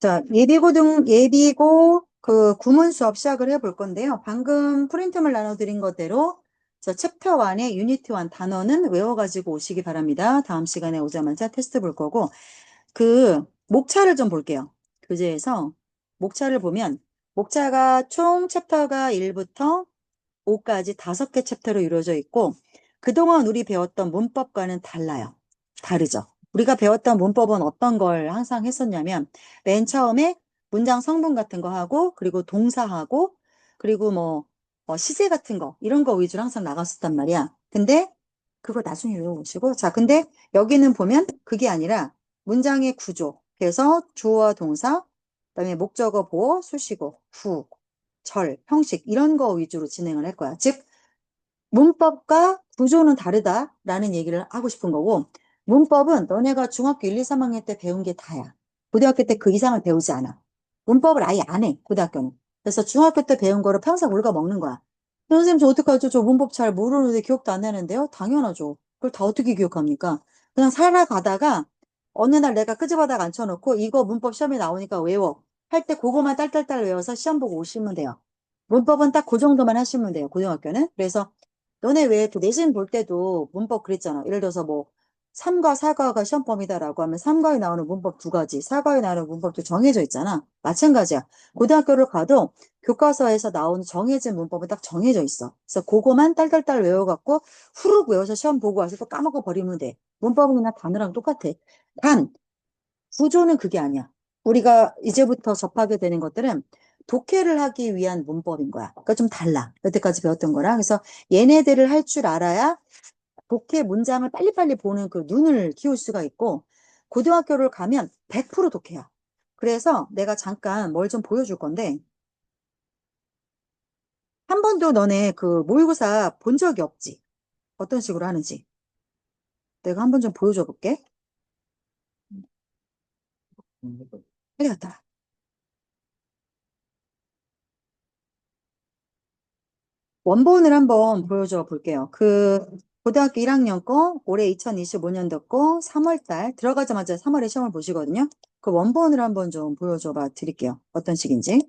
자, 예비고 구문 수업 시작을 해볼 건데요. 방금 프린트물 나눠드린 것대로 자, 챕터 1의 유니트 1 단어는 외워가지고 오시기 바랍니다. 다음 시간에 오자마자 테스트 볼 거고 목차를 좀 볼게요. 교재에서 목차를 보면 목차가 총 챕터가 1부터 5까지 5개 챕터로 이루어져 있고 그동안 우리 배웠던 문법과는 달라요. 다르죠. 우리가 배웠던 문법은 어떤 걸 항상 했었냐면 맨 처음에 문장 성분 같은 거 하고 그리고 동사하고 그리고 시제 같은 거 이런 거 위주로 항상 나갔었단 말이야. 근데 그거 나중에 외워보시고 자 근데 여기는 보면 그게 아니라 문장의 구조 그래서 주어와 동사 그다음에 목적어 보어 수식어 후 절, 형식 이런 거 위주로 진행을 할 거야. 즉 문법과 구조는 다르다라는 얘기를 하고 싶은 거고 문법은 너네가 중학교 1, 2, 3학년 때 배운 게 다야. 고등학교 때 그 이상을 배우지 않아. 문법을 아예 안 해, 고등학교는. 그래서 중학교 때 배운 거를 평생 우리가 먹는 거야. 선생님 저 어떡하죠? 저 문법 잘 모르는데 기억도 안 나는데요? 당연하죠. 그걸 다 어떻게 기억합니까? 그냥 살아가다가 어느 날 내가 끄집어다가 앉혀놓고 이거 문법 시험에 나오니까 외워. 할 때 그거만 딸딸딸 외워서 시험 보고 오시면 돼요. 문법은 딱 그 정도만 하시면 돼요, 고등학교는. 그래서 너네 왜 그 내신 볼 때도 문법 그랬잖아. 예를 들어서 삼과 사과가 시험 범위다라고 하면 삼과에 나오는 문법 두 가지, 사과에 나오는 문법도 정해져 있잖아. 마찬가지야. 고등학교를 가도 교과서에서 나오는 정해진 문법은 딱 정해져 있어. 그래서 그거만 딸딸딸 외워갖고 후루룩 외워서 시험 보고 와서 또 까먹어 버리면 돼. 문법은 그냥 단어랑 똑같아. 단, 구조는 그게 아니야. 우리가 이제부터 접하게 되는 것들은 독해를 하기 위한 문법인 거야. 그러니까 좀 달라. 여태까지 배웠던 거랑. 그래서 얘네들을 할 줄 알아야 독해 문장을 빨리빨리 보는 그 눈을 키울 수가 있고, 고등학교를 가면 100% 독해야. 그래서 내가 잠깐 뭘 좀 보여줄 건데, 한 번도 너네 그 모의고사 본 적이 없지? 어떤 식으로 하는지. 내가 한 번 좀 보여줘 볼게. 빨리 갔다 와. 원본을 한번 보여줘 볼게요. 고등학교 1학년 거, 올해 2025년도 거 3월달 들어가자마자 3월에 시험을 보시거든요. 그 원본을 한번 좀 보여줘 봐 드릴게요. 어떤 식인지.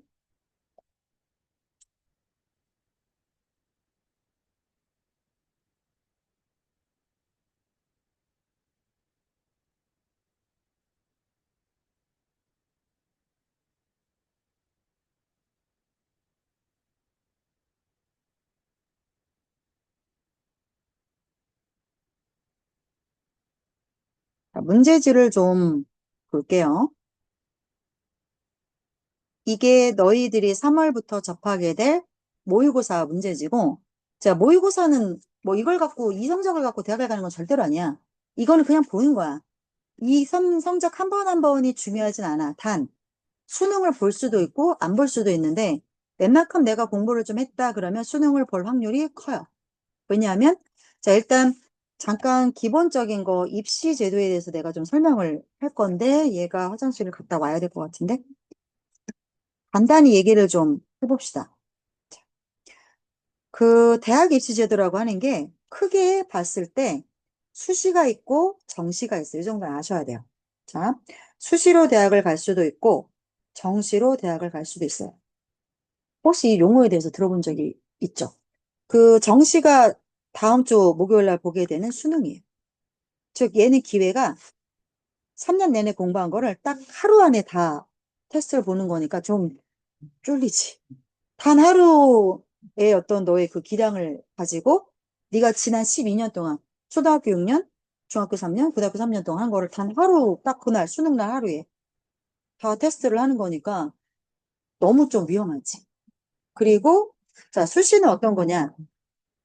자, 문제지를 좀 볼게요. 이게 너희들이 3월부터 접하게 될 모의고사 문제지고, 자, 모의고사는 뭐 이걸 갖고, 이 성적을 갖고 대학을 가는 건 절대로 아니야. 이거는 그냥 보는 거야. 이 성적 한 번 한 번이 중요하진 않아. 단, 수능을 볼 수도 있고 안 볼 수도 있는데 웬만큼 내가 공부를 좀 했다 그러면 수능을 볼 확률이 커요. 왜냐하면 자 일단 잠깐 기본적인 거 입시 제도에 대해서 내가 좀 설명을 할 건데 얘가 화장실을 갔다 와야 될 것 같은데 간단히 얘기를 좀 해봅시다. 그 대학 입시 제도라고 하는 게 크게 봤을 때 수시가 있고 정시가 있어요. 이 정도는 아셔야 돼요. 자, 수시로 대학을 갈 수도 있고 정시로 대학을 갈 수도 있어요. 혹시 이 용어에 대해서 들어본 적이 있죠? 그 정시가 다음 주 목요일 날 보게 되는 수능이에요. 즉, 얘는 기회가 3년 내내 공부한 거를 딱 하루 안에 다 테스트를 보는 거니까 좀 쫄리지. 단 하루의 어떤 너의 그 기량을 가지고 네가 지난 12년 동안 초등학교 6년, 중학교 3년, 고등학교 3년 동안 한 거를 단 하루, 딱 그날, 수능날 하루에 다 테스트를 하는 거니까 너무 좀 위험하지. 그리고 자, 수시는 어떤 거냐?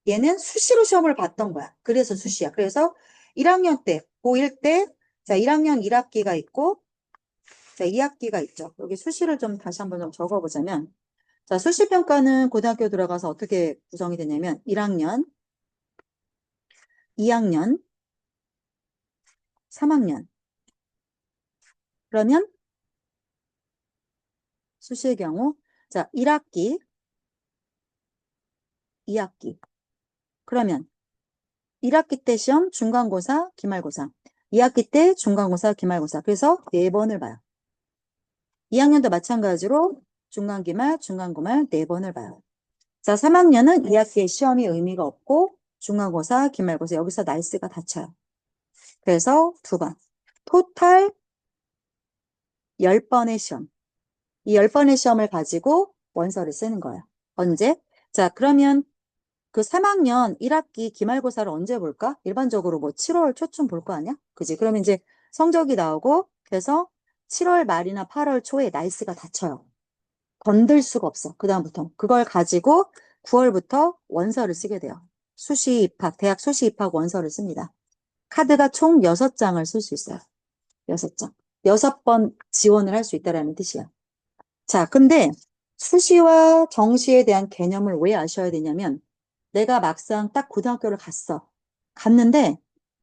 얘는 수시로 시험을 봤던 거야. 그래서 수시야. 그래서 1학년 때, 고1 때, 자, 1학년 1학기가 있고, 자, 2학기가 있죠. 여기 수시를 좀 다시 한번 좀 적어보자면, 자, 수시평가는 고등학교 들어가서 어떻게 구성이 되냐면, 1학년, 2학년, 3학년. 그러면 수시의 경우, 자, 1학기, 2학기. 그러면 1학기 때 시험 중간고사, 기말고사. 2학기 때 중간고사, 기말고사. 그래서 4번을 봐요. 2학년도 마찬가지로 중간기말, 중간고말 4번을 봐요. 자, 3학년은 2학기에 시험이 의미가 없고 중간고사, 기말고사 여기서 날스가 닫혀요. 그래서 2번. 토탈 10번의 시험. 이 10번의 시험을 가지고 원서를 쓰는 거예요. 언제? 자, 그러면 그 3학년 1학기 기말고사를 언제 볼까? 일반적으로 뭐 7월 초쯤 볼 거 아니야? 그지? 그러면 이제 성적이 나오고 그래서 7월 말이나 8월 초에 날스가 닫혀요. 건들 수가 없어. 그다음부터. 그걸 가지고 9월부터 원서를 쓰게 돼요. 수시 입학, 대학 수시 입학 원서를 씁니다. 카드가 총 6장을 쓸 수 있어요. 6장. 6번 지원을 할 수 있다라는 뜻이야. 자, 근데 수시와 정시에 대한 개념을 왜 아셔야 되냐면 내가 막상 딱 고등학교를 갔어. 갔는데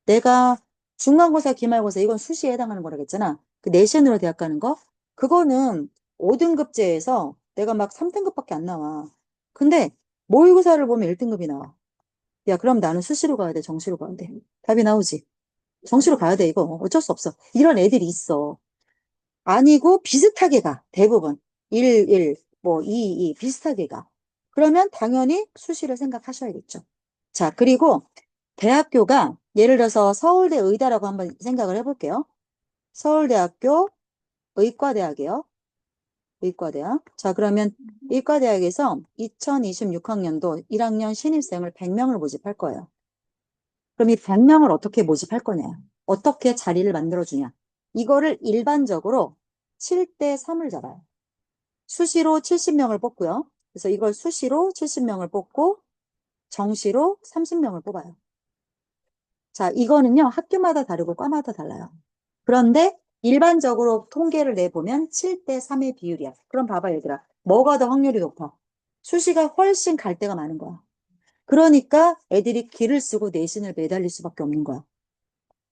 내가 중간고사, 기말고사 이건 수시에 해당하는 거라고 했잖아. 그 내신으로 대학 가는 거. 그거는 5등급제에서 내가 막 3등급밖에 안 나와. 근데 모의고사를 보면 1등급이 나와. 야, 그럼 나는 수시로 가야 돼, 정시로 가야 돼. 답이 나오지. 정시로 가야 돼, 이거. 어쩔 수 없어. 이런 애들이 있어. 아니고 비슷하게 가. 대부분. 1, 1, 뭐 2, 2 비슷하게 가. 그러면 당연히 수시를 생각하셔야겠죠. 자, 그리고 대학교가 예를 들어서 서울대 의대라고 한번 생각을 해볼게요. 서울대학교 의과대학이요. 의과대학. 자, 그러면 의과대학에서 2026학년도 1학년 신입생을 100명을 모집할 거예요. 그럼 이 100명을 어떻게 모집할 거냐? 어떻게 자리를 만들어주냐? 이거를 일반적으로 7대 3을 잡아요. 수시로 70명을 뽑고요. 그래서 이걸 수시로 70명을 뽑고 정시로 30명을 뽑아요. 자, 이거는요, 학교마다 다르고 과마다 달라요. 그런데 일반적으로 통계를 내보면 7대 3의 비율이야. 그럼 봐봐, 얘들아. 뭐가 더 확률이 높아? 수시가 훨씬 갈 때가 많은 거야. 그러니까 애들이 기를 쓰고 내신을 매달릴 수밖에 없는 거야.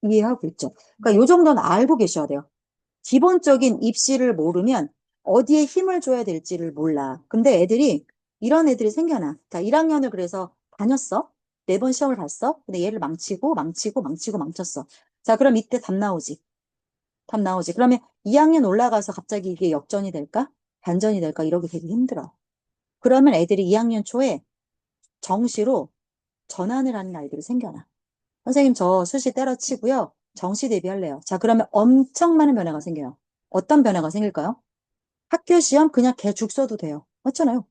이해하고 있죠? 그러니까 요 정도는 알고 계셔야 돼요. 기본적인 입시를 모르면 어디에 힘을 줘야 될지를 몰라. 근데 애들이, 이런 애들이 생겨나. 자, 1학년을 그래서 다녔어. 4번 시험을 봤어. 근데 얘를 망쳤어. 자, 그럼 이때 답 나오지. 답 나오지. 그러면 2학년 올라가서 갑자기 이게 역전이 될까? 반전이 될까? 이러기 되게 힘들어. 그러면 애들이 2학년 초에 정시로 전환을 하는 아이들이 생겨나. 선생님, 저 수시 때려치고요. 정시 대비할래요. 자, 그러면 엄청 많은 변화가 생겨요. 어떤 변화가 생길까요? 학교 시험 그냥 개죽 써도 돼요. 맞잖아요.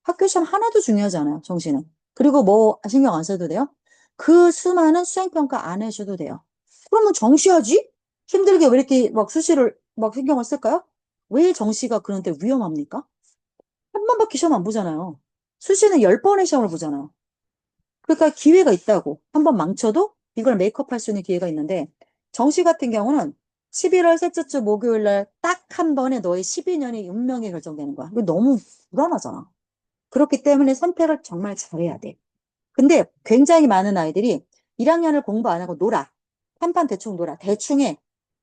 학교 시험 하나도 중요하지 않아요, 정시는. 그리고 뭐 신경 안 써도 돼요? 그 수많은 수행평가 안 해줘도 돼요. 그러면 정시하지? 힘들게 왜 이렇게 막 수시를 막 신경을 쓸까요? 왜 정시가 그런데 위험합니까? 한 번밖에 시험 안 보잖아요. 수시는 10번의 시험을 보잖아요. 그러니까 기회가 있다고. 한 번 망쳐도 이걸 메이크업 할 수 있는 기회가 있는데, 정시 같은 경우는 11월 셋째 주 목요일 날 딱 한 번에 너의 12년이 운명이 결정되는 거야. 이거 너무 불안하잖아. 그렇기 때문에 선택을 정말 잘해야 돼. 근데 굉장히 많은 아이들이 1학년을 공부 안 하고 놀아. 한판 대충 놀아. 대충 해.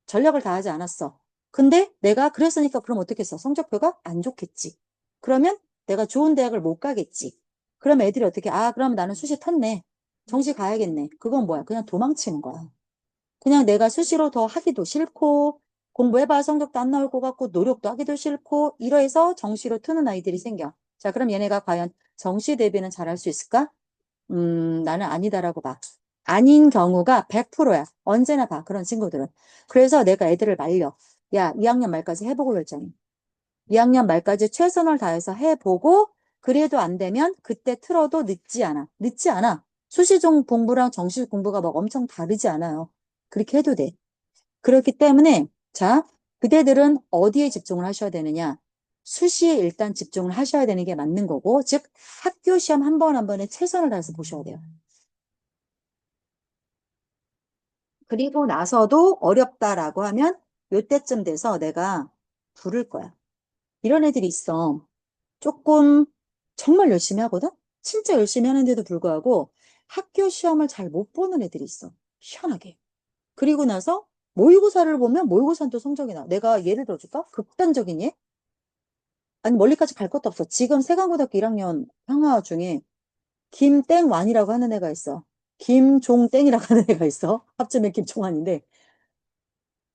전력을 다하지 않았어. 근데 내가 그랬으니까 그럼 어떻겠어? 성적표가 안 좋겠지. 그러면 내가 좋은 대학을 못 가겠지. 그럼 애들이 어떻게, 아, 그럼 나는 수시 텄네. 정시 가야겠네. 그건 뭐야? 그냥 도망치는 거야. 그냥 내가 수시로 더 하기도 싫고, 공부해봐 성적도 안 나올 것 같고, 노력도 하기도 싫고, 이러해서 정시로 트는 아이들이 생겨. 자, 그럼 얘네가 과연 정시 대비는 잘할 수 있을까? 나는 아니다라고 봐. 아닌 경우가 100%야. 언제나 봐, 그런 친구들은. 그래서 내가 애들을 말려. 야, 2학년 말까지 해보고 결정해. 2학년 말까지 최선을 다해서 해보고, 그래도 안 되면 그때 틀어도 늦지 않아. 늦지 않아. 수시종 공부랑 정시 공부가 막 엄청 다르지 않아요. 그렇게 해도 돼. 그렇기 때문에, 자, 그대들은 어디에 집중을 하셔야 되느냐? 수시에 일단 집중을 하셔야 되는 게 맞는 거고, 즉, 학교 시험 한 번 한 번에 최선을 다해서 보셔야 돼요. 그리고 나서도 어렵다라고 하면 요때쯤 돼서 내가 부를 거야. 이런 애들이 있어. 조금 정말 열심히 하거든? 진짜 열심히 하는데도 불구하고 학교 시험을 잘 못 보는 애들이 있어. 희한하게. 그리고 나서 모의고사를 보면 모의고사는 또 성적이 나. 내가 예를 들어줄까? 극단적인 예? 아니, 멀리까지 갈 것도 없어. 지금 세강고등학교 1학년 형아 중에 김땡완이라고 하는 애가 있어. 김종땡이라고 하는 애가 있어. 합치면 김종환인데,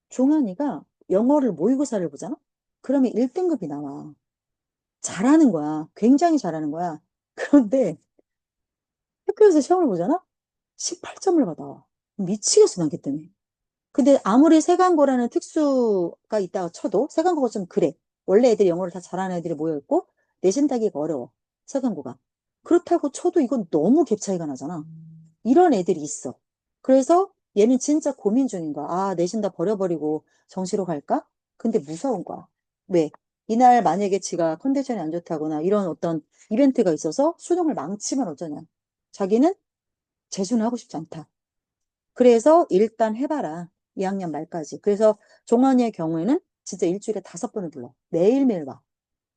종환이가 영어를 모의고사를 보잖아? 그러면 1등급이 나와. 잘하는 거야. 굉장히 잘하는 거야. 그런데 학교에서 시험을 보잖아? 18점을 받아. 미치겠어, 난 걔 때문에. 근데 아무리 세간고라는 특수가 있다고 쳐도 세간고가 좀 그래. 원래 애들이 영어를 다 잘하는 애들이 모여있고 내신 따기가 어려워. 세간고가. 그렇다고 쳐도 이건 너무 갭 차이가 나잖아. 이런 애들이 있어. 그래서 얘는 진짜 고민 중인 거야. 아, 내신 다 버려버리고 정시로 갈까? 근데 무서운 거야. 왜? 이날 만약에 지가 컨디션이 안 좋다거나 이런 어떤 이벤트가 있어서 수능을 망치면 어쩌냐. 자기는 재수는 하고 싶지 않다. 그래서 일단 해봐라. 2학년 말까지. 그래서 종원이의 경우에는 진짜 일주일에 5번을 불러. 매일매일 와.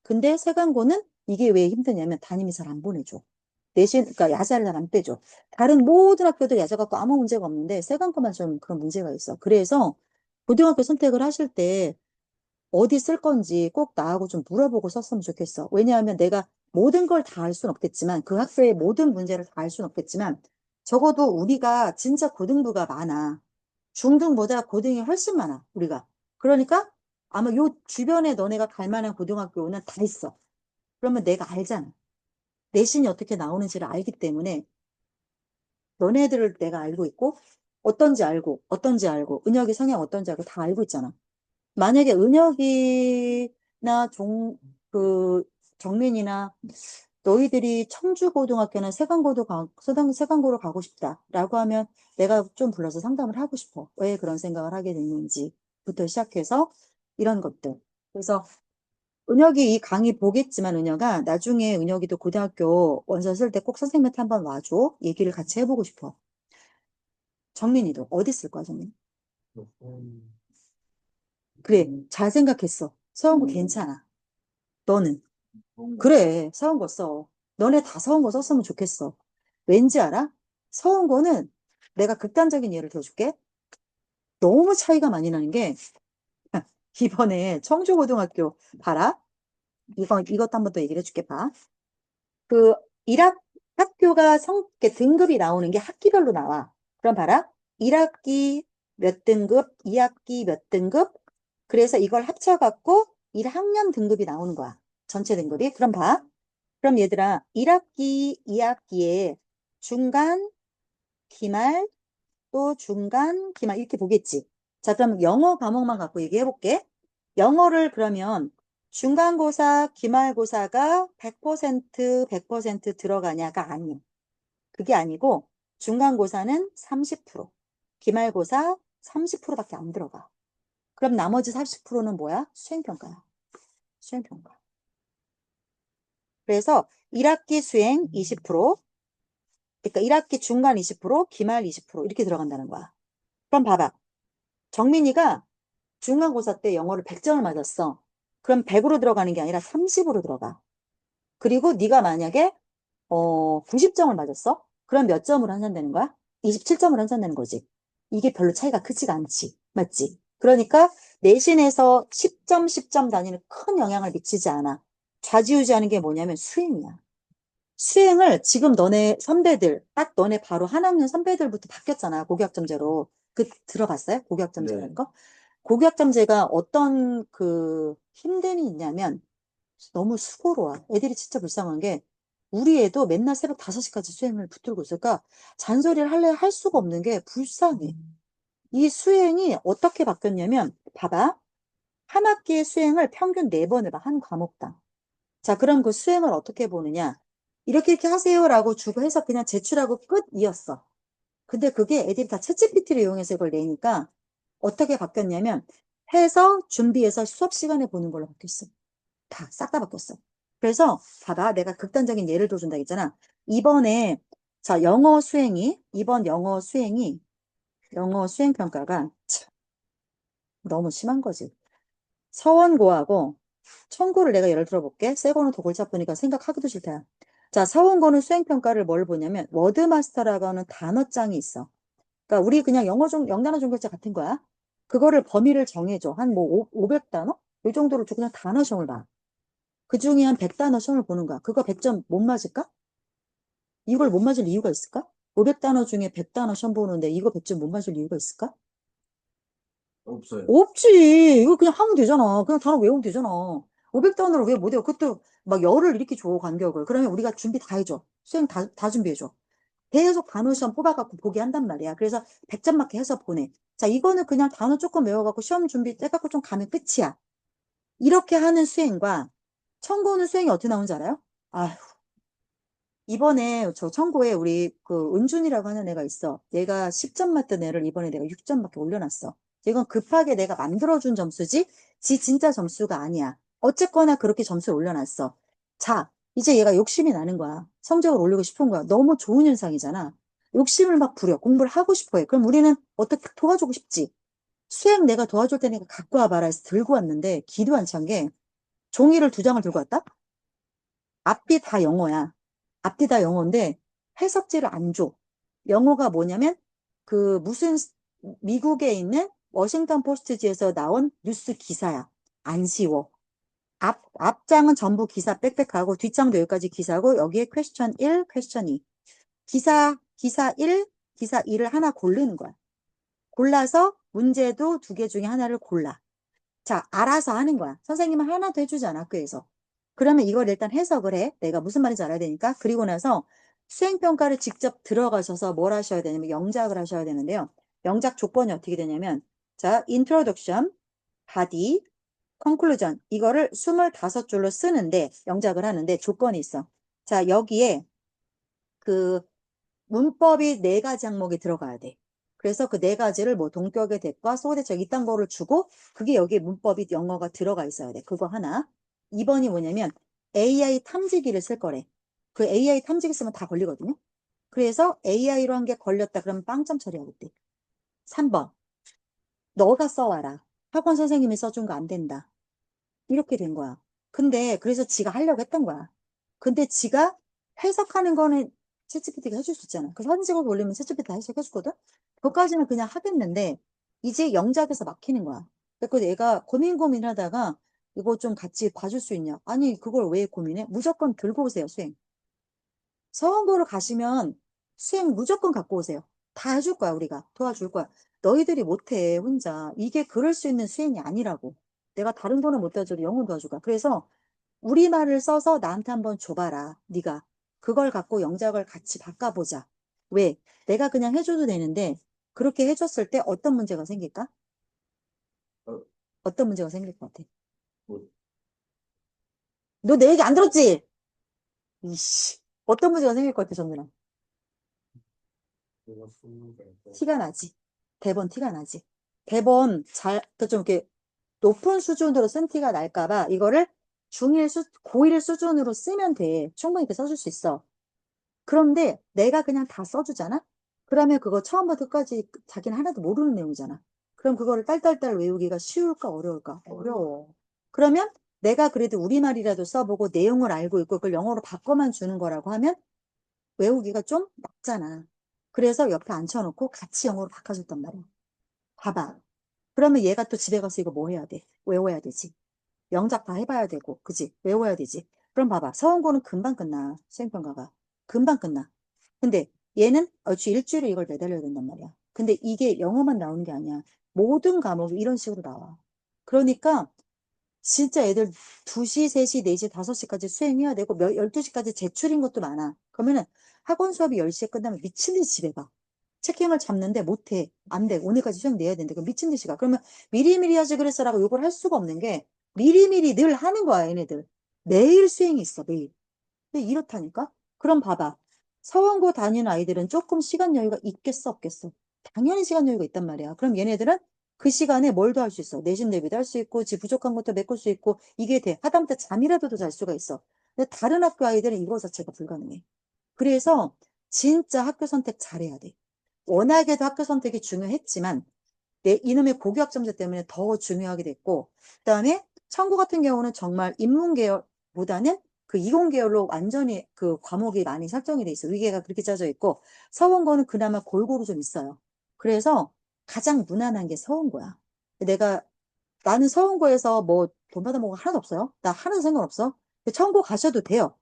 근데 세간고는 이게 왜 힘드냐면 담임이 잘 안 보내줘. 내신, 그러니까 야자를 잘 안 빼줘. 다른 모든 학교들 야자 갖고 아무 문제가 없는데 세간고만 좀 그런 문제가 있어. 그래서 고등학교 선택을 하실 때 어디 쓸 건지 꼭 나하고 좀 물어보고 썼으면 좋겠어. 왜냐하면 내가 모든 걸 다 알 수는 없겠지만, 그 학교의 모든 문제를 다 알 수는 없겠지만, 적어도 우리가 진짜 고등부가 많아. 중등보다 고등이 훨씬 많아, 우리가. 그러니까 아마 요 주변에 너네가 갈 만한 고등학교는 다 있어. 그러면 내가 알잖아. 내신이 어떻게 나오는지를 알기 때문에 너네들을 내가 알고 있고, 어떤지 알고, 은혁이 성향 어떤지 알고 다 알고 있잖아. 만약에 은혁이나 그, 정민이나 너희들이 청주고등학교는 세강고로 가고 싶다라고 하면 내가 좀 불러서 상담을 하고 싶어. 왜 그런 생각을 하게 됐는지부터 시작해서 이런 것들. 그래서 은혁이 이 강의 보겠지만 은혁아, 나중에 은혁이도 고등학교 원서 쓸 때 꼭 선생님한테 한번 와줘. 얘기를 같이 해보고 싶어. 정민이도 어디 쓸 거야, 정민? 그래, 잘 생각했어. 서원고 괜찮아. 너는? 그래, 서원고 써. 너네 다 서원고 썼으면 좋겠어. 왠지 알아? 서원고는 내가 극단적인 예를 들어줄게. 너무 차이가 많이 나는 게, 이번에 청주고등학교 봐라. 이것도 한번 더 얘기를 해줄게, 봐. 그, 1학, 학교가 이렇게 등급이 나오는 게 학기별로 나와. 그럼 봐라. 1학기 몇 등급, 2학기 몇 등급. 그래서 이걸 합쳐갖고 1학년 등급이 나오는 거야. 전체 등급이. 그럼 봐. 그럼 얘들아, 1학기, 2학기에 중간, 기말, 또 중간, 기말 이렇게 보겠지. 자, 그럼 영어 과목만 갖고 얘기해 볼게. 영어를 그러면 중간고사, 기말고사가 100% 들어가냐가 아니야. 그게 아니고 중간고사는 30%, 기말고사 30%밖에 안 들어가. 그럼 나머지 40%는 뭐야? 수행평가야. 수행평가. 그래서 1학기 수행 20%, 그러니까 1학기 중간 20%, 기말 20% 이렇게 들어간다는 거야. 그럼 봐봐. 정민이가 중간고사 때 영어를 100점을 맞았어. 그럼 100으로 들어가는 게 아니라 30으로 들어가. 그리고 네가 만약에 90점을 맞았어? 그럼 몇 점으로 환산되는 거야? 27점으로 환산되는 거지. 이게 별로 차이가 크지가 않지. 맞지? 그러니까 내신에서 10점, 10점 단위는 큰 영향을 미치지 않아. 좌지우지하는 게 뭐냐면 수행이야. 수행을 지금 너네 선배들, 딱 너네 바로 한 학년 선배들부터 바뀌었잖아. 고교학점제로. 들어봤어요? 고교학점제라는 거? 고교학점제가 어떤 그 힘듦이 있냐면 너무 수고로워. 애들이 진짜 불쌍한 게 우리 애도 맨날 새벽 5시까지 수행을 붙들고 있으니까 잔소리를 할 수가 없는 게 불쌍해. 이 수행이 어떻게 바뀌었냐면 봐봐. 한 학기의 수행을 평균 4번을 봐. 한 과목당. 자, 그럼 그 수행을 어떻게 보느냐? 이렇게 하세요라고 주고 해서 그냥 제출하고 끝이었어. 근데 그게 애들이 다 챗GPT를 이용해서 이걸 내니까 어떻게 바뀌었냐면 해서 준비해서 수업 시간에 보는 걸로 바뀌었어. 다, 싹 다 바뀌었어. 그래서 봐봐. 내가 극단적인 예를 들어준다 했잖아. 이번에 자, 이번 영어 수행 평가가 너무 심한 거지. 서원고하고 청고를 내가 예를 들어볼게. 새 거는 더 골치 아프니까 생각하기도 싫다. 자, 서원고는 수행평가를 뭘 보냐면 워드마스터라고 하는 단어장이 있어. 그러니까 우리 그냥 영단어 종결자 같은 거야. 그거를 범위를 정해줘. 한 뭐 500단어? 이 정도로 그냥 단어 시험을 봐. 그 중에 한 100단어 시험을 보는 거야. 그거 100점 못 맞을까? 이걸 못 맞을 이유가 있을까? 500단어 중에 100단어 시험 보는데 이거 100점 못 맞을 이유가 있을까? 없어요. 없지. 이거 그냥 하면 되잖아. 그냥 단어 외우면 되잖아. 500단어를 왜 못 외워? 그것도 막 열을 이렇게 줘, 간격을. 그러면 우리가 준비 다 해줘. 수행 다 준비해줘. 계속 단어 시험 뽑아갖고 보게 한단 말이야. 그래서 100점 맞게 해서 보내. 자, 이거는 그냥 단어 조금 외워갖고 시험 준비 떼갖고 좀 가면 끝이야. 이렇게 하는 수행과 청구는 수행이 어떻게 나오는지 알아요? 아, 이번에 저 청구에 우리 그 은준이라고 하는 애가 있어. 얘가 10점 맞던 애를 이번에 내가 6점밖에 올려놨어. 이건 급하게 내가 만들어준 점수지, 지 진짜 점수가 아니야. 어쨌거나 그렇게 점수를 올려놨어. 자, 이제 얘가 욕심이 나는 거야. 성적을 올리고 싶은 거야. 너무 좋은 현상이잖아. 욕심을 막 부려. 공부를 하고 싶어 해. 그럼 우리는 어떻게 도와주고 싶지? 수행 내가 도와줄 테니까 갖고 와봐라 해서 들고 왔는데, 기도 안 찬 게, 종이를 2장을 들고 왔다? 앞이 다 영어야. 앞뒤 다 영어인데 해석지를 안 줘. 영어가 뭐냐면 그 무슨 미국에 있는 워싱턴 포스트지에서 나온 뉴스 기사야. 안 쉬워. 앞장은 전부 기사 빽빽하고 뒷장도 여기까지 기사고 여기에 퀘스천 1, 퀘스천 2. 기사 1, 기사 2를 하나 고르는 거야. 골라서 문제도 2개 중에 하나를 골라. 자, 알아서 하는 거야. 선생님은 하나도 해주잖아, 학교에서. 그러면 이걸 일단 해석을 해. 내가 무슨 말인지 알아야 되니까. 그리고 나서 수행평가를 직접 들어가셔서 뭘 하셔야 되냐면 영작을 하셔야 되는데요. 영작 조건이 어떻게 되냐면, 자, introduction, body, conclusion. 이거를 25줄로 쓰는데, 영작을 하는데 조건이 있어. 자, 여기에 그 문법이 4가지 항목이 들어가야 돼. 그래서 그 4가지를 뭐 동격의 대과, 소대적 이딴 거를 주고 그게 여기에 문법이 영어가 들어가 있어야 돼. 그거 하나. 2번이 뭐냐면 AI 탐지기를 쓸 거래. 그 AI 탐지기 쓰면 다 걸리거든요. 그래서 AI로 한 게 걸렸다 그러면 빵점 처리하겠대. 3번. 너가 써와라. 학원 선생님이 써준 거 안 된다. 이렇게 된 거야. 근데 그래서 지가 하려고 했던 거야. 근데 지가 해석하는 거는 챗GPT가 해줄 수 있잖아. 그 사진 찍어서 올리면 챗GPT 해석해주거든? 그것까지는 그냥 하겠는데 이제 영작에서 막히는 거야. 그래서 얘가 고민하다가 이거 좀 같이 봐줄 수 있냐? 아니 그걸 왜 고민해? 무조건 들고 오세요, 수행. 서원고를 가시면 수행 무조건 갖고 오세요. 다 해줄 거야, 우리가. 도와줄 거야. 너희들이 못해, 혼자. 이게 그럴 수 있는 수행이 아니라고. 내가 다른 거는 못 도와줘도 영어 도와줄 거야. 그래서 우리말을 써서 나한테 한번 줘봐라, 네가. 그걸 갖고 영작을 같이 바꿔보자. 왜? 내가 그냥 해줘도 되는데 그렇게 해줬을 때 어떤 문제가 생길까? 어, 어떤 문제가 생길 것 같아? 뭐, 너 내 얘기 안 들었지? 이씨. 어떤 문제가 생길 것 같아, 정민아? 그거 쓰는 거 티가 나지. 대본 티가 나지. 대본 좀 이렇게 높은 수준으로 쓴 티가 날까봐 이거를 고1 수준으로 쓰면 돼. 충분히 이렇게 써줄 수 있어. 그런데 내가 그냥 다 써주잖아? 그러면 그거 처음부터 끝까지 자기는 하나도 모르는 내용이잖아. 그럼 그거를 딸딸딸 외우기가 쉬울까 어려울까? 어려워. 그러면 내가 그래도 우리말이라도 써보고 내용을 알고 있고 그걸 영어로 바꿔만 주는 거라고 하면 외우기가 좀 낫잖아. 그래서 옆에 앉혀놓고 같이 영어로 바꿔줬단 말이야. 봐봐. 그러면 얘가 또 집에 가서 이거 뭐 해야 돼? 외워야 되지. 영작 다 해봐야 되고, 그지? 외워야 되지. 그럼 봐봐. 서원고는 금방 끝나. 수행평가가. 금방 끝나. 근데 얘는 얼추 일주일에 이걸 내달려야 된단 말이야. 근데 이게 영어만 나오는 게 아니야. 모든 과목이 이런 식으로 나와. 그러니까 진짜 애들 2시, 3시, 4시, 5시까지 수행해야 되고 12시까지 제출인 것도 많아. 그러면은 학원 수업이 10시에 끝나면 미친 듯이 집에 가. 체킹을 잡는데 못해. 안 돼. 오늘까지 수행 내야 되는데. 그럼 미친 듯이 가. 그러면 미리미리 하지 그랬어라고 욕을 할 수가 없는 게 미리미리 늘 하는 거야, 얘네들. 매일 수행이 있어, 매일. 근데 이렇다니까? 그럼 봐봐. 서원고 다니는 아이들은 조금 시간 여유가 있겠어, 없겠어? 당연히 시간 여유가 있단 말이야. 그럼 얘네들은 그 시간에 뭘 더 할 수 있어? 내신 대비도 할 수 있고, 지 부족한 것도 메꿀 수 있고, 이게 돼. 하다못해 잠이라도 더 잘 수가 있어. 근데 다른 학교 아이들은 이거 자체가 불가능해. 그래서 진짜 학교 선택 잘해야 돼. 워낙에도 학교 선택이 중요했지만, 이놈의 고교학 점수 때문에 더 중요하게 됐고, 그 다음에 청구 같은 경우는 정말 인문계열보다는 그 이공계열로 완전히 그 과목이 많이 설정이 돼 있어. 위계가 그렇게 짜져 있고, 서원고는 그나마 골고루 좀 있어요. 그래서 가장 무난한 게 서원고야. 내가, 나는 서원고에서 뭐 돈 받아먹은 거 하나도 없어요. 나 하나도 상관없어. 청구 가셔도 돼요.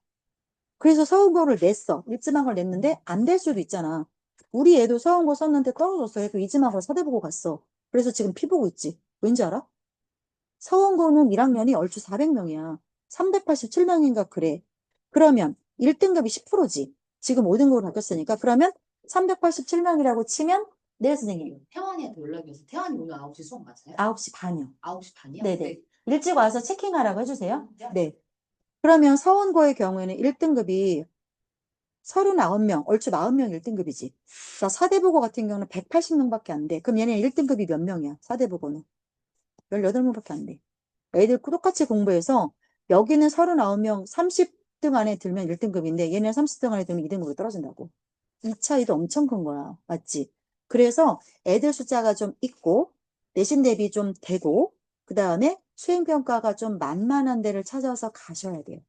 그래서 서원고를 냈어. 일지망을 냈는데 안 될 수도 있잖아. 우리 애도 서원고 썼는데 떨어졌어. 그래서 이지망을 서대보고 갔어. 그래서 지금 피 보고 있지. 왠지 알아? 서원고는 1학년이 얼추 400명이야. 387명인가 그래. 그러면 1등급이 10%지. 지금 5등급으로 바뀌었으니까. 그러면 387명이라고 치면 네, 선생님. 태환이한테 연락이 와서 태환이 오늘 9시 수업 맞아요? 9시 반이요. 9시 반이요? 네네. 일찍 와서 체킹하라고 해주세요. 진짜? 네. 그러면 서원고의 경우에는 1등급이 39명, 얼추 40명 1등급이지. 자, 사대부고 같은 경우는 180명밖에 안 돼. 그럼 얘는 1등급이 몇 명이야? 사대부고는. 18명밖에 안 돼. 애들 똑같이 공부해서 여기는 39명 30등 안에 들면 1등급인데 얘는 30등 안에 들면 2등급으로 떨어진다고. 이 차이도 엄청 큰 거야. 맞지? 그래서 애들 숫자가 좀 있고 내신 대비 좀 되고 그 다음에 수행평가가 좀 만만한 데를 찾아서 가셔야 돼요.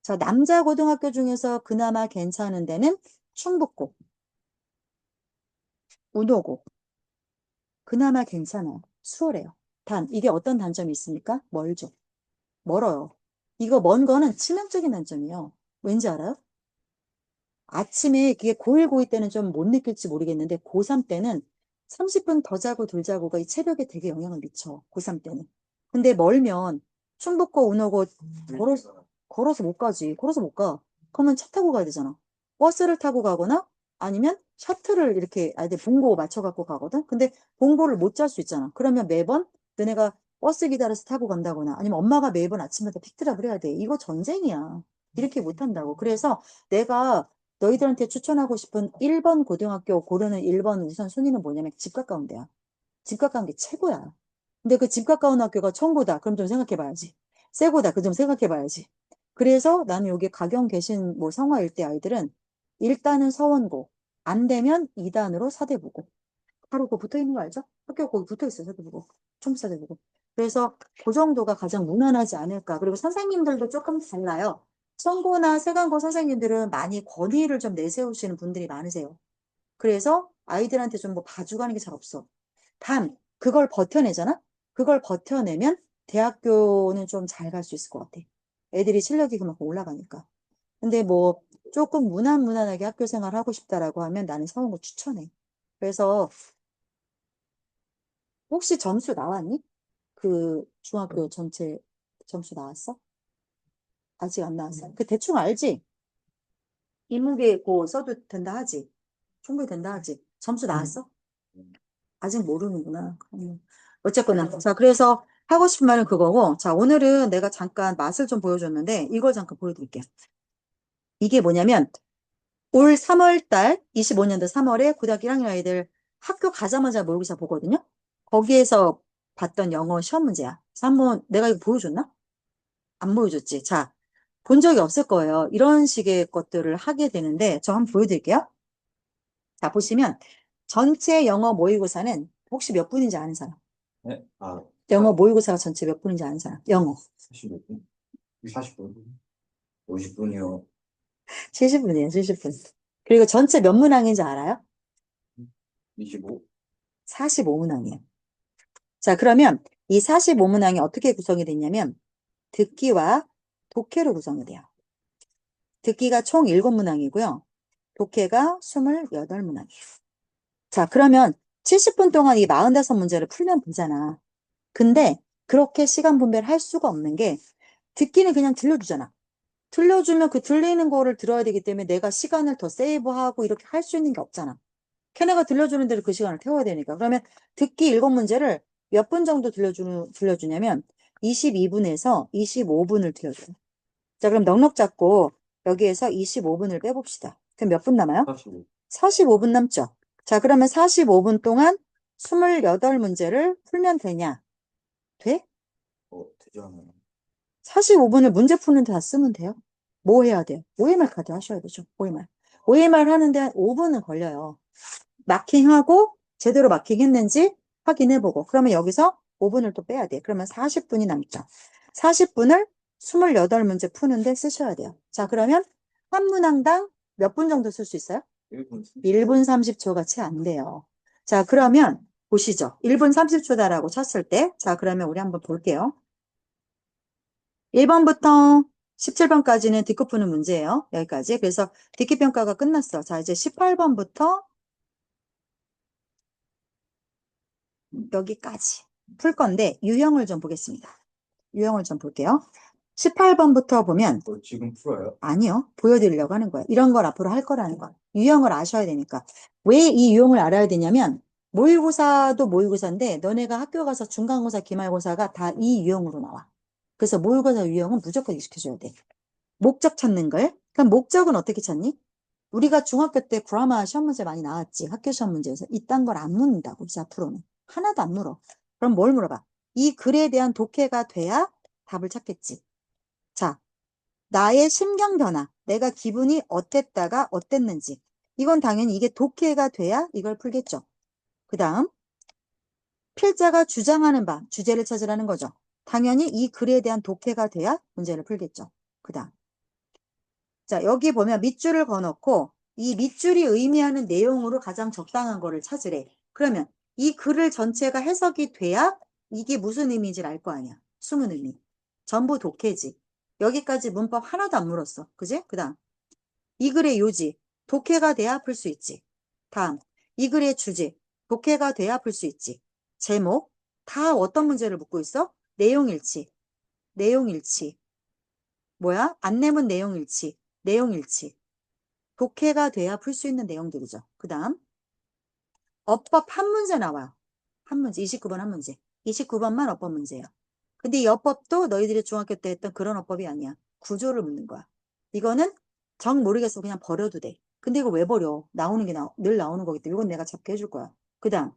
자, 남자 고등학교 중에서 그나마 괜찮은 데는 충북고, 운호고. 그나마 괜찮아요. 수월해요. 단, 이게 어떤 단점이 있습니까? 멀죠. 멀어요. 이거 먼 거는 치명적인 단점이에요. 왠지 알아요? 아침에 그게 고1, 고2 때는 좀 못 느낄지 모르겠는데 고3 때는 30분 더 자고 덜 자고가 이 체력에 되게 영향을 미쳐. 고3 때는. 근데 멀면 충북고, 운호고 걸어서 못 가지. 걸어서 못 가. 그러면 차 타고 가야 되잖아. 버스를 타고 가거나 아니면 셔틀을 이렇게 아이들 본고 맞춰갖고 가거든. 근데 본고를 못 짤 수 있잖아. 그러면 매번 너네가 버스 기다려서 타고 간다거나 아니면 엄마가 매번 아침마다 픽드랍을 해야 돼. 이거 전쟁이야. 이렇게 못 한다고. 그래서 내가 너희들한테 추천하고 싶은 1번 고등학교 고르는 1번 우선 순위는 뭐냐면 집 가까운 데야. 집 가까운 게 최고야. 근데 그 집 가까운 학교가 청고다. 그럼 좀 생각해봐야지. 세고다. 그 좀 생각해봐야지. 그래서 나는 여기 가경 계신 뭐 성화 일대 아이들은 일단은 서원고, 안 되면 2단으로 사대부고. 바로 그 붙어 있는 거 알죠? 학교 거기 붙어 있어요, 사대부고. 총사대부고. 그래서 그 정도가 가장 무난하지 않을까. 그리고 선생님들도 조금 달라요. 성고나 세관고 선생님들은 많이 권위를 좀 내세우시는 분들이 많으세요. 그래서 아이들한테 좀 뭐 봐주고 하는 게 잘 없어. 단, 그걸 버텨내잖아? 그걸 버텨내면 대학교는 좀 잘 갈 수 있을 것 같아. 애들이 실력이 그만큼 올라가니까. 근데 뭐 조금 무난무난하게 학교 생활 하고 싶다라고 하면 나는 서원고 추천해. 그래서 혹시 점수 나왔니? 그 중학교 전체 점수 나왔어? 아직 안 나왔어? 그 대충 알지? 인문계 고 써도 된다 하지? 충분히 된다 하지? 점수 나왔어? 아직 모르는구나. 어쨌거나. 자, 그래서 하고 싶은 말은 그거고. 자, 오늘은 내가 잠깐 맛을 좀 보여줬는데, 이걸 잠깐 보여드릴게요. 이게 뭐냐면, 올 3월 달, 25년도 3월에 고등학교 1학년 아이들 학교 가자마자 모의고사 보거든요. 거기에서 봤던 영어 시험 문제야. 그래서 한번 내가 이거 보여줬나? 안 보여줬지. 자, 본 적이 없을 거예요. 이런 식의 것들을 하게 되는데, 저 한번 보여드릴게요. 자, 보시면, 전체 영어 모의고사는 혹시 몇 분인지 아는 사람? 네? 아, 영어 모의고사가 전체 몇 분인지 아는 사람? 영어. 45분? 40분? 50분이요. 70분이에요, 70분. 그리고 전체 몇 문항인지 알아요? 25? 45문항이에요. 자, 그러면 이 45문항이 어떻게 구성이 됐냐면, 듣기와 독해로 구성이 돼요. 듣기가 총 7문항이고요. 독해가 28문항이에요. 자, 그러면 70분 동안 이 45문제를 풀면 되잖아. 근데 그렇게 시간 분배를 할 수가 없는 게, 듣기는 그냥 들려주잖아. 들려주면 그 들리는 거를 들어야 되기 때문에 내가 시간을 더 세이브하고 이렇게 할 수 있는 게 없잖아. 걔네가 들려주는 대로 그 시간을 태워야 되니까. 그러면 듣기 7문제를 몇 분 정도 들려주냐면 22분에서 25분을 들려줘요. 자, 그럼 넉넉 잡고 여기에서 25분을 빼봅시다. 그럼 몇 분 남아요? 45. 45분 남죠? 자, 그러면 45분 동안 28문제를 풀면 되냐? 돼? 되지 않아요. 45분을 문제 푸는데 다 쓰면 돼요. 뭐 해야 돼요? OMR 카드 하셔야 되죠. OMR. OMR 하는데 한 5분은 걸려요. 마킹하고 제대로 마킹했는지 확인해보고. 그러면 여기서 5분을 또 빼야 돼. 그러면 40분이 남죠. 40분을 28문제 푸는데 쓰셔야 돼요. 자, 그러면 한 문항당 몇 분 정도 쓸 수 있어요? 1분. 1분 30초가 채 안 돼요. 자, 그러면 보시죠. 1분 30초다라고 쳤을 때, 자, 그러면 우리 한번 볼게요. 1번부터 17번까지는 듣고 푸는 문제예요. 여기까지. 그래서 듣기 평가가 끝났어. 자, 이제 18번부터 여기까지 풀 건데 유형을 좀 보겠습니다. 유형을 좀 볼게요. 18번부터 보면 뭐 지금 풀어요? 아니요. 보여드리려고 하는 거예요. 이런 걸 앞으로 할 거라는 거야. 유형을 아셔야 되니까. 왜 이 유형을 알아야 되냐면 모의고사도 모의고사인데 너네가 학교 가서 중간고사, 기말고사가 다 이 유형으로 나와. 그래서 모의고사 유형은 무조건 익숙해줘야 돼. 목적 찾는 걸. 그럼 목적은 어떻게 찾니? 우리가 중학교 때 구라마 시험 문제 많이 나왔지. 학교 시험 문제에서 이딴 걸 안 묻는다고. 이제 앞으로는. 하나도 안 물어. 그럼 뭘 물어봐? 이 글에 대한 독해가 돼야 답을 찾겠지. 자, 나의 심경 변화, 내가 기분이 어땠다가 어땠는지. 이건 당연히 이게 독해가 돼야 이걸 풀겠죠. 그 다음, 필자가 주장하는 바, 주제를 찾으라는 거죠. 당연히 이 글에 대한 독해가 돼야 문제를 풀겠죠. 그 다음. 자, 여기 보면 밑줄을 그어놓고 이 밑줄이 의미하는 내용으로 가장 적당한 거를 찾으래. 그러면 이 글을 전체가 해석이 돼야 이게 무슨 의미인지를 알 거 아니야. 숨은 의미. 전부 독해지. 여기까지 문법 하나도 안 물었어. 그지? 그 다음. 이 글의 요지. 독해가 돼야 풀 수 있지. 다음. 이 글의 주제. 독해가 돼야 풀 수 있지. 제목. 다 어떤 문제를 묻고 있어? 내용일치. 내용일치. 뭐야? 안내문 내용일치. 내용일치. 독해가 돼야 풀 수 있는 내용들이죠. 그 다음. 어법 한 문제 나와요. 한 문제. 29번 한 문제. 29번만 어법 문제예요. 근데 이 어법도 너희들이 중학교 때 했던 그런 어법이 아니야. 구조를 묻는 거야. 이거는 정 모르겠어. 그냥 버려도 돼. 근데 이거 왜 버려? 나오는 게 늘 나오는 거기 때문에 이건 내가 잡게 해줄 거야. 그 다음.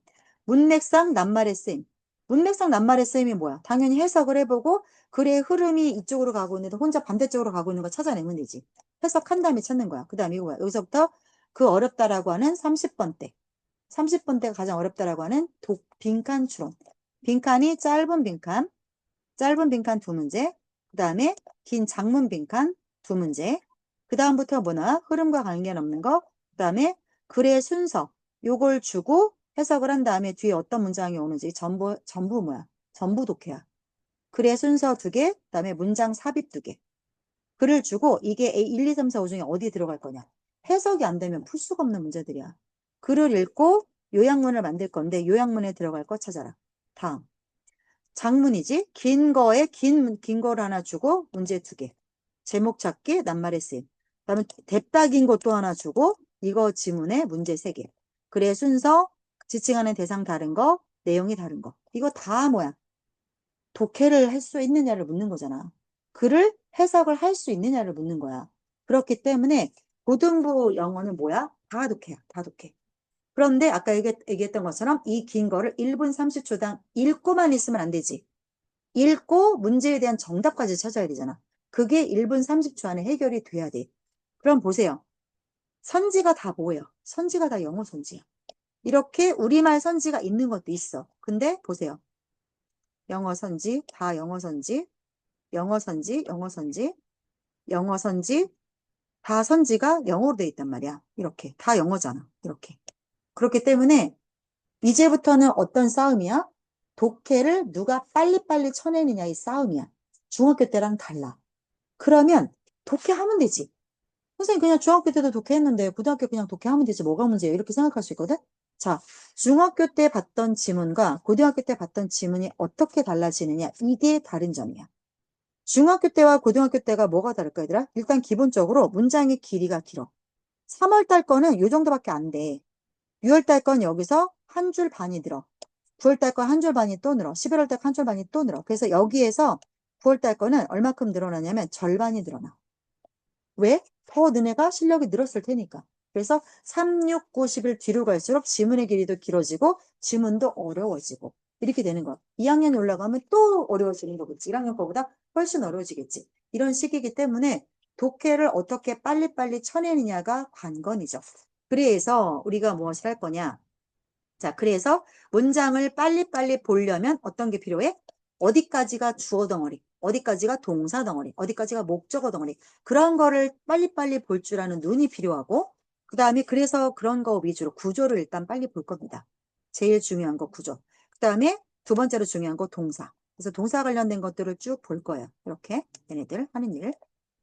문맥상 낱말의 쓰임. 문맥상 낱말의 쓰임이 뭐야? 당연히 해석을 해보고 글의 흐름이 이쪽으로 가고 있는데 혼자 반대쪽으로 가고 있는 거 찾아내면 되지. 해석한 다음에 찾는 거야. 그 다음에 이거 뭐야? 여기서부터 그 어렵다라고 하는 30번대. 30번대가 가장 어렵다라고 하는 빈칸 추론. 빈칸이 짧은 빈칸 두 문제, 그 다음에 긴 장문 빈칸 두 문제, 그 다음부터 뭐나 흐름과 관계없는 거, 그 다음에 글의 순서, 요걸 주고 해석을 한 다음에 뒤에 어떤 문장이 오는지 전부 뭐야? 전부 독해야. 글의 순서 두 개, 그 다음에 문장 삽입 두 개. 글을 주고 이게 1, 2, 3, 4, 5 중에 어디에 들어갈 거냐? 해석이 안 되면 풀 수가 없는 문제들이야. 글을 읽고 요약문을 만들 건데 요약문에 들어갈 거 찾아라. 다음. 장문이지? 긴 거를 하나 주고 문제 두 개. 제목 찾기, 낱말의 쓰임. 그다음에 뎁다 긴 것도 하나 주고 이거 지문에 문제 세 개. 글의 순서, 지칭하는 대상 다른 거, 내용이 다른 거. 이거 다 뭐야? 독해를 할 수 있느냐를 묻는 거잖아. 글을 해석을 할 수 있느냐를 묻는 거야. 그렇기 때문에 고등부 영어는 뭐야? 다 독해야. 다 독해. 그런데 아까 얘기했던 것처럼 이 긴 거를 1분 30초당 읽고만 있으면 안 되지. 읽고 문제에 대한 정답까지 찾아야 되잖아. 그게 1분 30초 안에 해결이 돼야 돼. 그럼 보세요. 선지가 다 뭐예요? 선지가 다 영어 선지야. 이렇게 우리말 선지가 있는 것도 있어. 근데 보세요. 영어 선지, 다 영어 선지, 영어 선지, 영어 선지, 영어 선지, 다 선지가 영어로 돼 있단 말이야. 이렇게. 다 영어잖아. 이렇게. 그렇기 때문에 이제부터는 어떤 싸움이야? 독해를 누가 빨리빨리 쳐내느냐 이 싸움이야. 중학교 때랑 달라. 그러면 독해하면 되지. 선생님 그냥 중학교 때도 독해했는데 고등학교 그냥 독해하면 되지 뭐가 문제예요? 이렇게 생각할 수 있거든? 자, 중학교 때 봤던 지문과 고등학교 때 봤던 지문이 어떻게 달라지느냐 이게 다른 점이야. 중학교 때와 고등학교 때가 뭐가 다를까 얘들아? 일단 기본적으로 문장의 길이가 길어. 3월 달 거는 요 정도밖에 안 돼. 6월 달 건 여기서 한 줄 반이 늘어. 9월 달 건 한 줄 반이 또 늘어. 11월 달 건 한 줄 반이 또 늘어. 그래서 여기에서 9월 달 거는 얼마큼 늘어나냐면 절반이 늘어나. 왜? 더 너네가 실력이 늘었을 테니까. 그래서 3, 6, 9, 10일 뒤로 갈수록 지문의 길이도 길어지고 지문도 어려워지고 이렇게 되는 거야. 2학년이 올라가면 또 어려워지는 거겠지. 1학년 거보다 훨씬 어려워지겠지. 이런 식이기 때문에 독해를 어떻게 빨리빨리 쳐내느냐가 관건이죠. 그래서 우리가 무엇을 할 거냐. 자, 그래서 문장을 빨리빨리 보려면 어떤 게 필요해? 어디까지가 주어 덩어리, 어디까지가 동사 덩어리, 어디까지가 목적어 덩어리. 그런 거를 빨리빨리 볼 줄 아는 눈이 필요하고, 그 다음에 그래서 그런 거 위주로 구조를 일단 빨리 볼 겁니다. 제일 중요한 거 구조. 그 다음에 두 번째로 중요한 거 동사. 그래서 동사 관련된 것들을 쭉 볼 거예요. 이렇게 얘네들 하는 일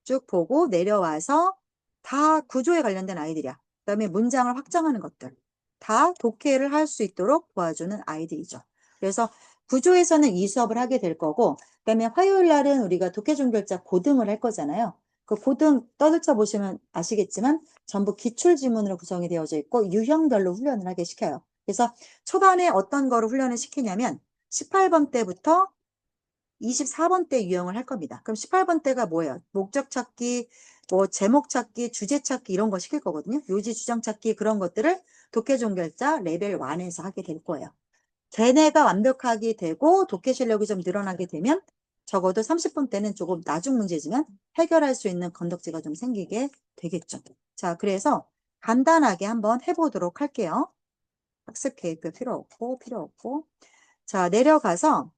쭉 보고 내려와서 다 구조에 관련된 아이들이야. 그 다음에 문장을 확장하는 것들. 다 독해를 할 수 있도록 도와주는 아이들이죠. 그래서 구조에서는 이 수업을 하게 될 거고, 그다음에 화요일 날은 우리가 독해종결자 고등을 할 거잖아요. 그 고등 떠들쳐 보시면 아시겠지만 전부 기출지문으로 구성이 되어져 있고 유형별로 훈련을 하게 시켜요. 그래서 초반에 어떤 거를 훈련을 시키냐면 18번 때부터 24번 때 유형을 할 겁니다. 그럼 18번 때가 뭐예요? 목적 찾기, 뭐 제목 찾기, 주제 찾기 이런 거 시킬 거거든요. 요지 주장 찾기 그런 것들을 독해종결자 레벨 1에서 하게 될 거예요. 걔네가 완벽하게 되고 독해 실력이 좀 늘어나게 되면 적어도 30분 때는 조금 나중 문제지만 해결할 수 있는 건덕지가 좀 생기게 되겠죠. 자, 그래서 간단하게 한번 해보도록 할게요. 학습 계획표 필요 없고. 자, 내려가서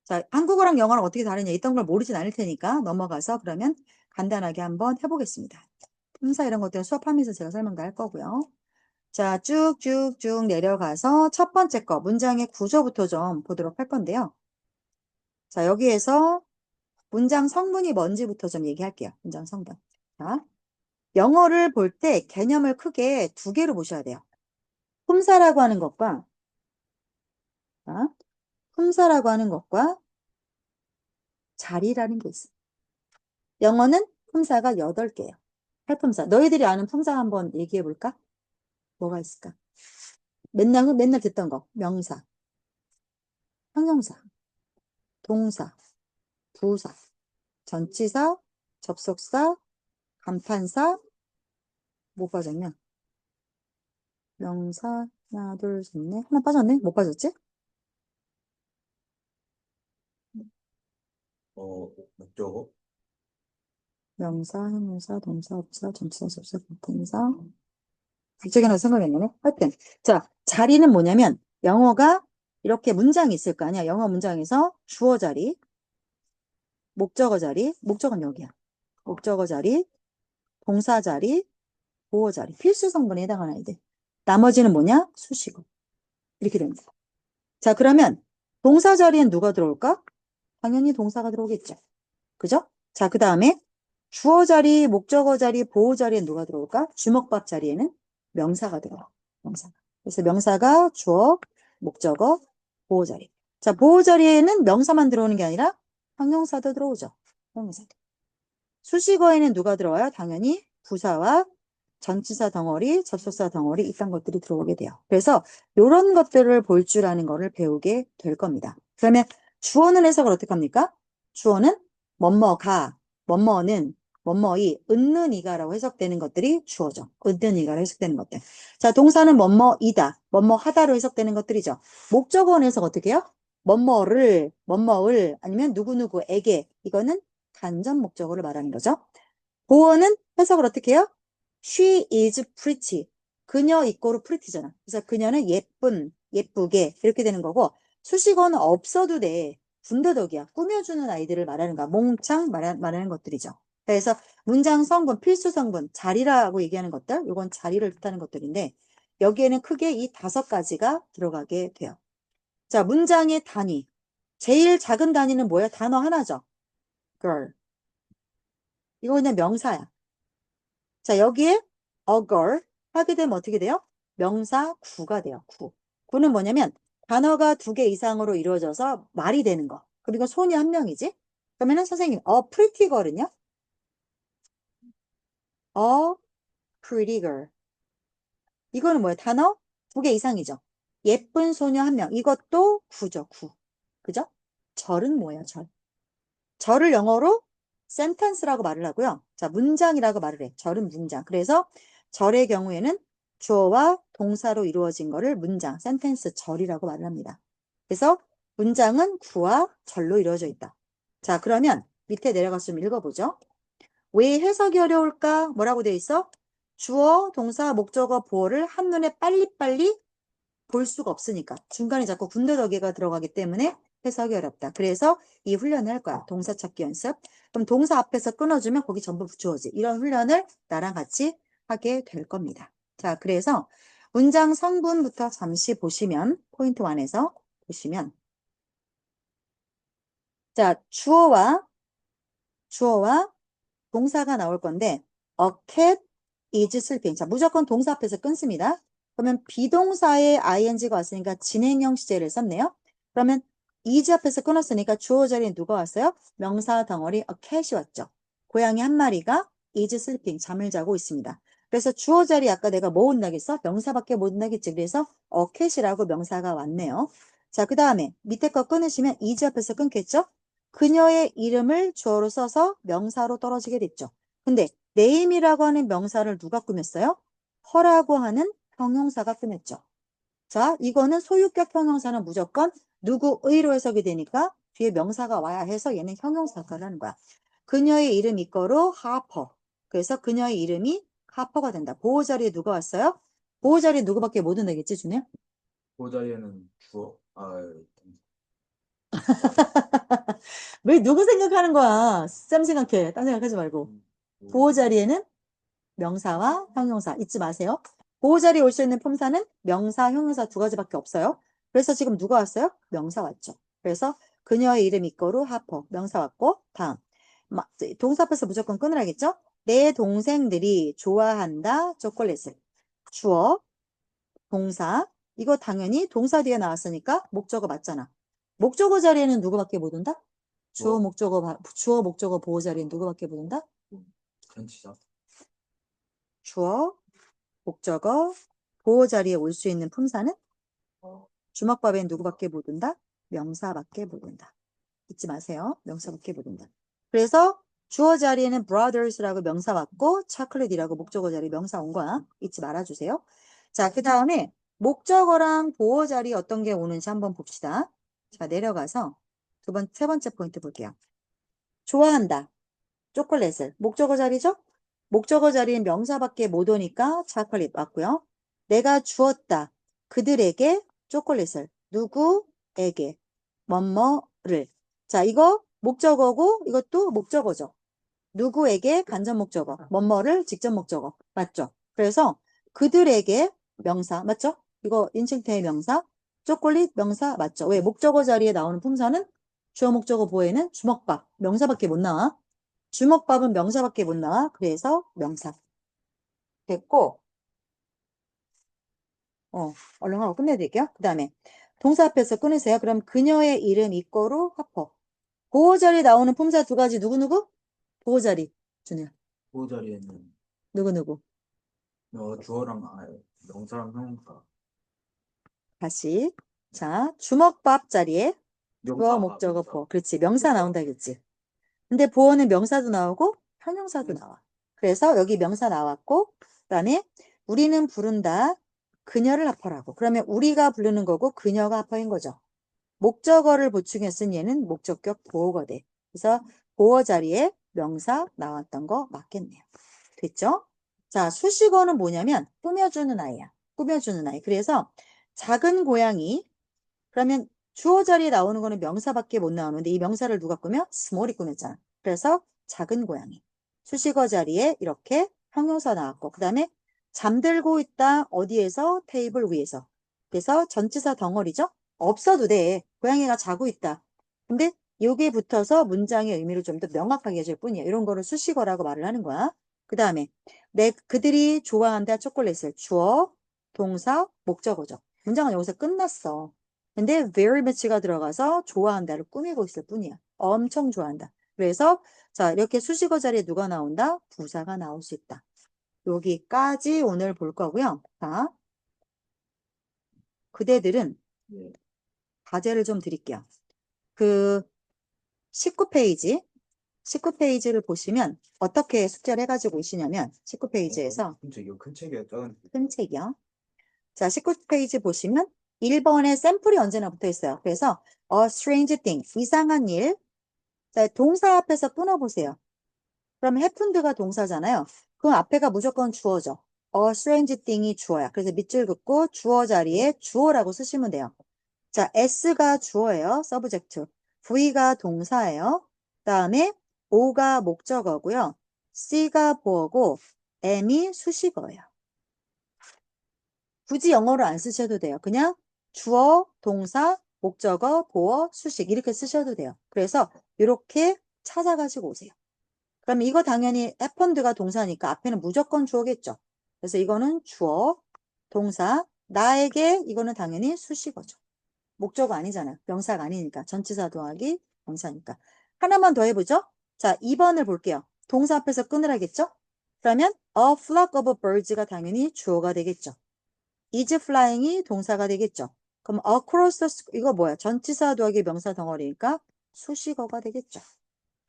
자, 한국어랑 영어랑 어떻게 다르냐 있던 걸 모르진 않을 테니까 넘어가서 그러면 간단하게 한번 해보겠습니다. 품사 이런 것들은 수업하면서 제가 설명도 할 거고요. 자, 쭉쭉쭉 내려가서 첫 번째 거 문장의 구조부터 좀 보도록 할 건데요. 자, 여기에서 문장 성분이 뭔지부터 좀 얘기할게요. 문장 성분. 자, 영어를 볼 때 개념을 크게 두 개로 보셔야 돼요. 품사라고 하는 것과 자, 품사라고 하는 것과 자리라는 게 있어요. 영어는 품사가 8개예요. 활품사. 너희들이 아는 품사 한번 얘기해 볼까? 뭐가 있을까? 맨날 듣던 거. 명사, 형용사, 동사, 부사, 전치사, 접속사, 간판사, 뭐 빠졌냐? 명사, 하나, 둘, 셋, 넷. 하나 빠졌네? 뭐 빠졌지? 목적어? 명사, 형용사, 동사, 부사, 전치사, 접속, 간판사. 갑자기 하나 생각이 안 나네? 하여튼. 자, 자리는 뭐냐면, 영어가 이렇게 문장이 있을 거 아니야? 영어 문장에서 주어 자리, 목적어 자리, 목적어는 여기야. 목적어 자리, 동사 자리, 보어 자리. 필수 성분에 해당하는 아이들. 나머지는 뭐냐? 수식어. 이렇게 됩니다. 자, 그러면 동사 자리엔 누가 들어올까? 당연히 동사가 들어오겠죠. 그죠? 자, 그 다음에 주어 자리, 목적어 자리, 보어 자리엔 누가 들어올까? 주먹밥 자리에는 명사가 들어와. 명사가. 그래서 명사가 주어, 목적어, 보어 자리. 자, 보어 자리에는 명사만 들어오는 게 아니라 형용사도 들어오죠. 형용사도. 수식어에는 누가 들어와요? 당연히 부사와 전치사 덩어리, 접속사 덩어리 이딴 것들이 들어오게 돼요. 그래서 이런 것들을 볼 줄 아는 거를 배우게 될 겁니다. 그러면 주어는 해석을 어떻게 합니까? 주어는 뭐뭐가, 뭐뭐는, 뭐뭐이, 은는 이가라고 해석되는 것들이 주어죠. 은는 이가로 해석되는 것들. 자, 동사는 뭐뭐이다, 뭐뭐하다로 해석되는 것들이죠. 목적어는 해석 어떻게 해요? 뭐뭐를, 뭐뭐을, 아니면 누구누구에게. 이거는 간접 목적어를 말하는 거죠. 보어는 해석을 어떻게 해요? She is pretty. 그녀 이꼬르 pretty잖아. 그래서 그녀는 예쁜, 예쁘게 이렇게 되는 거고 수식어는 없어도 돼. 군더더기야. 꾸며주는 아이들을 말하는 거야. 몽창 말하는 것들이죠. 그래서 문장 성분, 필수 성분, 자리라고 얘기하는 것들, 이건 자리를 뜻하는 것들인데 여기에는 크게 이 5가지가 들어가게 돼요. 자, 문장의 단위. 제일 작은 단위는 뭐야? 단어 하나죠. girl. 이거 그냥 명사야. 자, 여기에 a girl 하게 되면 어떻게 돼요? 명사 구가 돼요. 구. 구는 뭐냐면 단어가 2개 이상으로 이루어져서 말이 되는 거. 그리고 손이 한 명이지. 그러면은 선생님, pretty girl은요? a pretty girl. 이거는 뭐예요? 단어 2개 이상이죠. 예쁜 소녀 한 명. 이것도 구죠, 구. 그죠? 절은 뭐예요, 절? 절을 영어로 sentence라고 말을 하고요. 자, 문장이라고 말을 해. 절은 문장. 그래서 절의 경우에는 주어와 동사로 이루어진 거를 문장, sentence, 절이라고 말을 합니다. 그래서 문장은 구와 절로 이루어져 있다. 자, 그러면 밑에 내려가서 좀 읽어보죠. 왜 해석이 어려울까? 뭐라고 되어 있어? 주어, 동사, 목적어, 보어를 한눈에 빨리빨리 볼 수가 없으니까 중간에 자꾸 군더더기가 들어가기 때문에 해석이 어렵다. 그래서 이 훈련을 할 거야. 동사 찾기 연습. 그럼 동사 앞에서 끊어주면 거기 전부 붙여오지. 이런 훈련을 나랑 같이 하게 될 겁니다. 자, 그래서 문장 성분부터 잠시 보시면 포인트 1에서 보시면 자, 주어와 동사가 나올 건데 a cat is sleeping. 자, 무조건 동사 앞에서 끊습니다. 그러면 비동사에 ing가 왔으니까 진행형 시제를 썼네요. 그러면 is 앞에서 끊었으니까 주어 자리에 누가 왔어요? 명사 덩어리 a cat이 왔죠. 고양이 한 마리가 is sleeping, 잠을 자고 있습니다. 그래서 주어 자리 아까 내가 뭐 온다겠어? 명사밖에 못 온다겠지. 그래서 a cat이라고 명사가 왔네요. 자, 그 다음에 밑에 거 끊으시면 is 앞에서 끊겠죠? 그녀의 이름을 주어로 써서 명사로 떨어지게 됐죠. 근데 name이라고 하는 명사를 누가 꾸몄어요? her라고 하는 형용사가 꾸몄죠. 자, 이거는 소유격 형용사는 무조건 누구의로 해석이 되니까 뒤에 명사가 와야 해서 얘는 형용사가라는 거야. 그녀의 이름 이거로 하퍼. 그래서 그녀의 이름이 하퍼가 된다. 보호 자리에 누가 왔어요? 보호 자리에 누구밖에 못 온다겠지, 준혜야? 그 자리에는 주어, 왜 누구 생각하는 거야? 쌤 생각해. 딴 생각하지 말고. 보호 자리에는 명사와 형용사 잊지 마세요. 보호 자리에 올 수 있는 품사는 명사, 형용사 두 가지밖에 없어요. 그래서 지금 누가 왔어요? 명사 왔죠. 그래서 그녀의 이름 이거로 하퍼, 명사 왔고 다음 동사 앞에서 무조건 끊으라겠죠? 내 동생들이 좋아한다 초콜릿을. 주어, 동사. 이거 당연히 동사 뒤에 나왔으니까 목적어 맞잖아. 목적어 자리에는 누구밖에 못 온다? 주어, 목적어 보호 자리에는 누구밖에 못 온다? 전치사. 주어, 목적어, 보호 자리에 올 수 있는 품사는 주먹밥엔 누구밖에 못 온다? 명사밖에 못 온다. 잊지 마세요. 명사밖에 못 온다. 그래서 주어 자리에는 brothers라고 명사 왔고 chocolate이라고 목적어 자리 명사 온 거야. 잊지 말아주세요. 자, 그 다음에 목적어랑 보호 자리 어떤 게 오는지 한번 봅시다. 자, 내려가서 세 번째 포인트 볼게요. 좋아한다. 초콜릿을. 목적어 자리죠? 목적어 자리는 명사밖에 못 오니까 chocolate 왔고요. 내가 주었다. 그들에게 초콜릿을. 누구에게? 뭐뭐를. 자, 이거 목적어고 이것도 목적어죠. 누구에게 간접 목적어. 뭐뭐를 직접 목적어. 맞죠? 그래서 그들에게 명사. 맞죠? 이거 인칭태의 명사. 초콜릿 명사 맞죠? 왜? 목적어 자리에 나오는 품사는 주어 목적어 보에는 주먹밥. 명사밖에 못 나와. 주먹밥은 명사밖에 못 나와. 그래서 명사. 됐고, 얼른 하고 끝내드릴게요. 그 다음에 동사 앞에서 끊으세요. 그럼 그녀의 이름 이꼬로 하퍼. 보호 자리에 나오는 품사 두 가지 누구누구? 보호 자리. 준우야. 그 자리에는 누구누구? 주어랑 명사랑 형용사. 다시. 자, 주먹밥 자리에 주어 명사, 목적어 명사. 보. 그렇지. 명사 나온다겠지. 근데 보어는 명사도 나오고 형용사도 나와. 그래서 여기 명사 나왔고 그다음에 우리는 부른다. 그녀를 하퍼라고. 그러면 우리가 부르는 거고 그녀가 하퍼인 거죠. 목적어를 보충했은 얘는 목적격 보어가 돼. 그래서 보어 자리에 명사 나왔던 거 맞겠네요. 됐죠? 자, 수식어는 뭐냐면 꾸며주는 아이야. 꾸며주는 아이. 그래서 작은 고양이 그러면 주어 자리에 나오는 거는 명사밖에 못 나오는데 이 명사를 누가 꾸며? small이 꾸몄잖아. 그래서 작은 고양이. 수식어 자리에 이렇게 형용사 나왔고 그 다음에 잠들고 있다. 어디에서? 테이블 위에서. 그래서 전치사 덩어리죠? 없어도 돼. 고양이가 자고 있다. 근데 여기에 붙어서 문장의 의미를 좀 더 명확하게 해줄 뿐이야. 이런 거를 수식어라고 말을 하는 거야. 그 다음에 그들이 좋아한다. 초콜릿을. 주어, 동사, 목적어죠. 문장은 여기서 끝났어. 근데 very much가 들어가서 좋아한다를 꾸미고 있을 뿐이야. 엄청 좋아한다. 그래서 자 이렇게 수식어 자리에 누가 나온다? 부사가 나올 수 있다. 여기까지 오늘 볼 거고요. 자, 그대들은 예. 과제를 좀 드릴게요. 그 19페이지를 보시면 어떻게 숙제를 해가지고 오시냐면 19페이지에서 큰 책이요. 큰 책이요. 작은 책. 큰 책이요. 자, 19페이지 보시면 1번에 샘플이 언제나 붙어 있어요. 그래서 a strange thing, 이상한 일. 자, 동사 앞에서 끊어보세요. 그러면 happened가 동사잖아요. 그 앞에가 무조건 주어죠. a strange thing이 주어야. 그래서 밑줄 긋고 주어 자리에 주어라고 쓰시면 돼요. 자, s가 주어예요. subject. v가 동사예요. 다음에 o가 목적어고요. c가 보어고 m이 수식어예요. 굳이 영어로 안 쓰셔도 돼요. 그냥 주어, 동사, 목적어, 보어, 수식 이렇게 쓰셔도 돼요. 그래서 이렇게 찾아가지고 오세요. 그럼 이거 당연히 happened가 동사니까 앞에는 무조건 주어겠죠. 그래서 이거는 주어, 동사, 나에게 이거는 당연히 수식어죠. 목적어 아니잖아요. 명사가 아니니까. 전치사 더하기 명사니까. 하나만 더 해보죠. 자, 2번을 볼게요. 동사 앞에서 끊으라겠죠? 그러면 a flock of birds가 당연히 주어가 되겠죠. is flying이 동사가 되겠죠. 그럼 across the 이거 뭐야? 전치사 더하기 명사 덩어리니까 수식어가 되겠죠.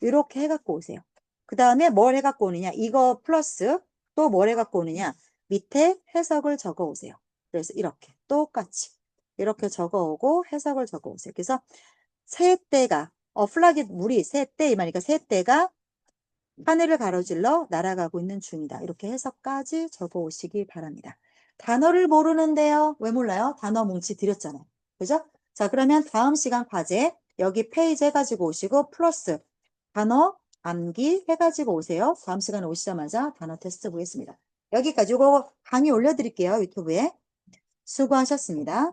이렇게 해갖고 오세요. 그 다음에 뭘 해갖고 오느냐? 이거 플러스 또 뭘 해갖고 오느냐? 밑에 해석을 적어 오세요. 그래서 이렇게 똑같이 이렇게 적어 오고 해석을 적어 오세요. 그래서 새떼가 플락이 물이 새떼 이 말이니까 새떼가 하늘을 가로질러 날아가고 있는 중이다. 이렇게 해석까지 적어 오시기 바랍니다. 단어를 모르는데요. 왜 몰라요? 단어 뭉치 드렸잖아요. 그죠? 자, 그러면 다음 시간 과제 여기 페이지 해가지고 오시고 플러스 단어 암기 해가지고 오세요. 다음 시간에 오시자마자 단어 테스트 보겠습니다. 여기까지 이거 강의 올려드릴게요. 유튜브에. 수고하셨습니다.